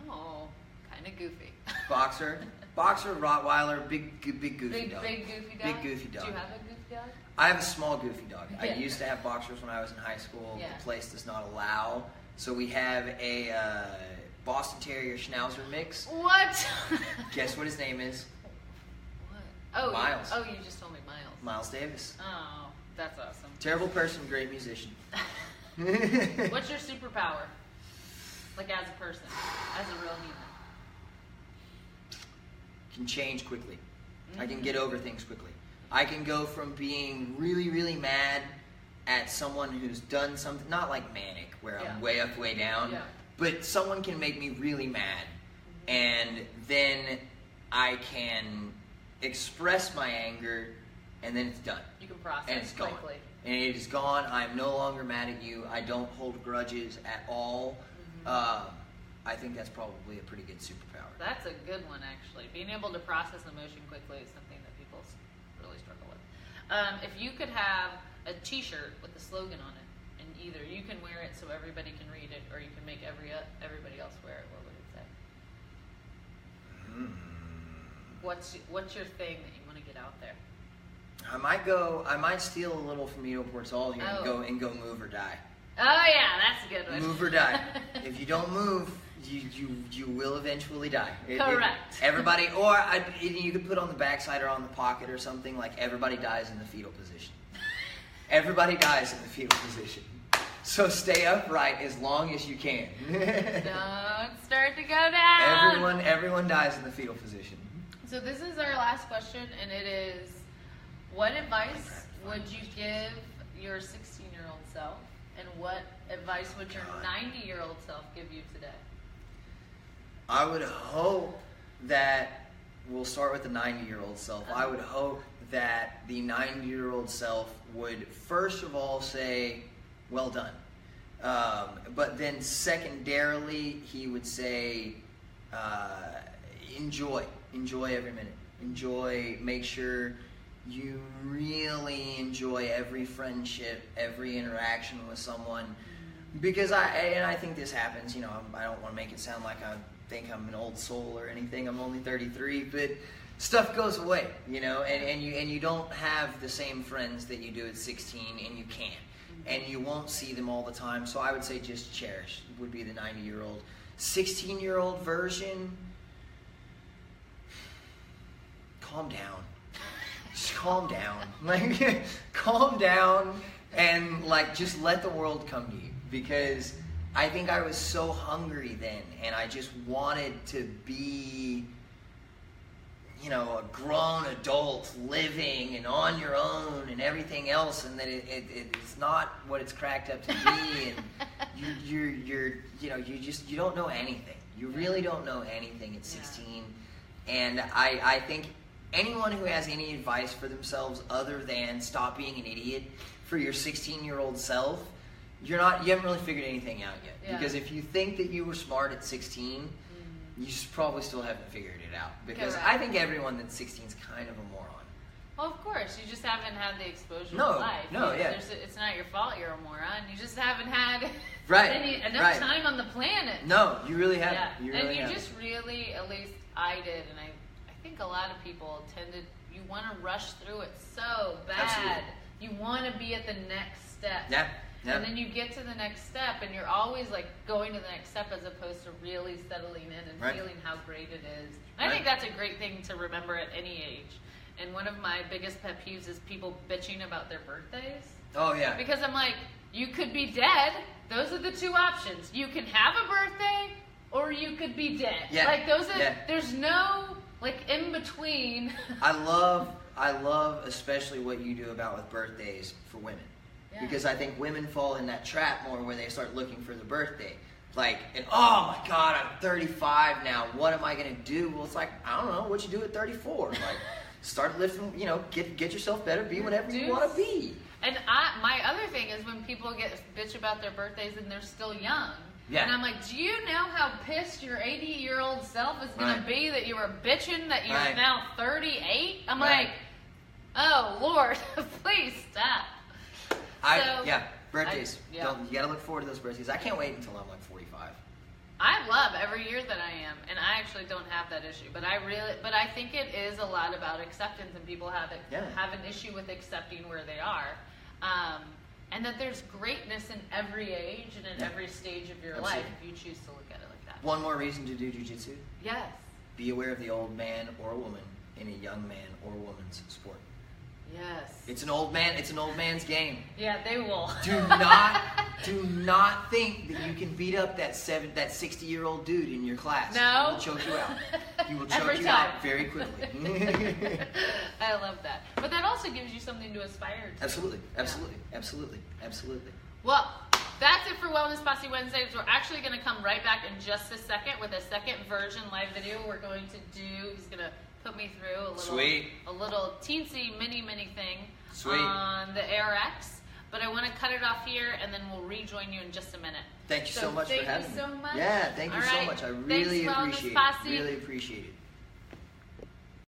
Oh, kind of goofy. Boxer, Rottweiler, big goofy dog. Big goofy dog? Big goofy dog. Do you have a goofy dog? I have a small goofy dog. I Yeah. used to have boxers when I was in high school. Yeah. The place does not allow. So we have a Boston Terrier Schnauzer mix. What? Guess what his name is? What? Oh, Miles. You just told me Miles. Miles Davis. Oh, that's awesome. Terrible person, great musician. What's your superpower? Like as a person, as a real human. Can change quickly. I can get over things quickly. I can go from being really, really mad at someone who's done something, not like manic, where I'm way up, way down, but someone can make me really mad, and then I can express my anger, and then it's done. You can process and it's gone. quickly. And it is gone. I'm no longer mad at you. I don't hold grudges at all. I think that's probably a pretty good superpower. That's a good one, actually. Being able to process emotion quickly is something that people really struggle with. If you could have a T-shirt with a slogan on it, and either you can wear it so everybody can read it, or you can make everybody else wear it, what would it say? What's your thing that you want to get out there? I might steal a little from Ido Portal here and go move or die. Oh yeah, that's a good one. Move or die. If you don't move, you will eventually die. Correct. Everybody, you could put on the backside or on the pocket or something, like everybody dies in the fetal position. Everybody dies in the fetal position. So stay upright as long as you can. Don't start to go down. Everyone dies in the fetal position. So this is our last question, and it is, what advice would you give your 16-year-old self, and what advice would your 90-year-old self give you today? I would hope that, we'll start with the 90-year-old self. I would hope that the 90-year-old self would first of all say, well done. But then secondarily, he would say, enjoy every minute. Make sure you really enjoy every friendship, every interaction with someone. Because I think this happens, I don't want to make it sound like I think I'm an old soul or anything. I'm only 33, but stuff goes away, and you don't have the same friends that you do at 16, and you can't. And you won't see them all the time. So I would say just cherish would be the 90-year-old. 16-year-old version, calm down. Just calm down. Calm down and just let the world come to you. Because I think I was so hungry then, and I just wanted to be, a grown adult living and on your own and everything else, and that it's not what it's cracked up to be, and you don't know anything. You really don't know anything at 16, and I think anyone who has any advice for themselves other than stop being an idiot for your 16-year-old self, you haven't really figured anything out yet. Yeah. Because if you think that you were smart at 16, you probably still haven't figured it out. Because Correct. I think everyone that's 16 is kind of a moron. Well, of course, you just haven't had the exposure to No, life. It's not your fault you're a moron. You just haven't had enough time on the planet. No, you really haven't. Yeah. You really haven't. Just really, at least I did, and I think a lot of people you want to rush through it so bad. Absolutely. You want to be at the next step. Yeah. And then you get to the next step, and you're always going to the next step as opposed to really settling in and feeling how great it is. And I think that's a great thing to remember at any age. And one of my biggest pet peeves is people bitching about their birthdays. Oh, yeah. Because I'm like, you could be dead. Those are the two options. You can have a birthday, or you could be dead. Yeah. There's no, in between. I love especially what you do with birthdays for women. Yeah. Because I think women fall in that trap more where they start looking for the birthday. Oh my God, I'm 35 now. What am I going to do? Well, it's I don't know what you do at 34. start lifting. You know, get yourself better. Be whatever you Dudes. want to be. And my other thing is when people bitch about their birthdays and they're still young. Yeah. And I'm like, do you know how pissed your 80-year-old self is going Right. to be that you were bitching that you're Right. now 38? I'm Right. like, oh, Lord, please stop. Birthdays. Yeah. You gotta look forward to those birthdays. I can't wait until I'm like 45. I love every year that I am, and I actually don't have that issue. But I think it is a lot about acceptance, and people have an issue with accepting where they are, and that there's greatness in every age and in every stage of your life if you choose to look at it like that. One more reason to do jiu-jitsu. Yes. Be aware of the old man or woman in a young man or woman's sport. Yes. It's an old man's game. Yeah, they will. Do not think that you can beat up that 60-year-old dude in your class. No. He will choke you out. He will choke Every you time. out very quickly. I love that. But that also gives you something to aspire to. Absolutely. Well, that's it for Wellness Posse Wednesdays. We're actually going to come right back in just a second with a second version live video we're going to do. He's going to put me through a little teensy mini thing on the ARX. But I want to cut it off here, and then we'll rejoin you in just a minute. Thank you so much for having me. Thank you so much. Yeah, thank you All so right. much. I really Thanks, Wellness appreciate Posse. it. Really appreciate it.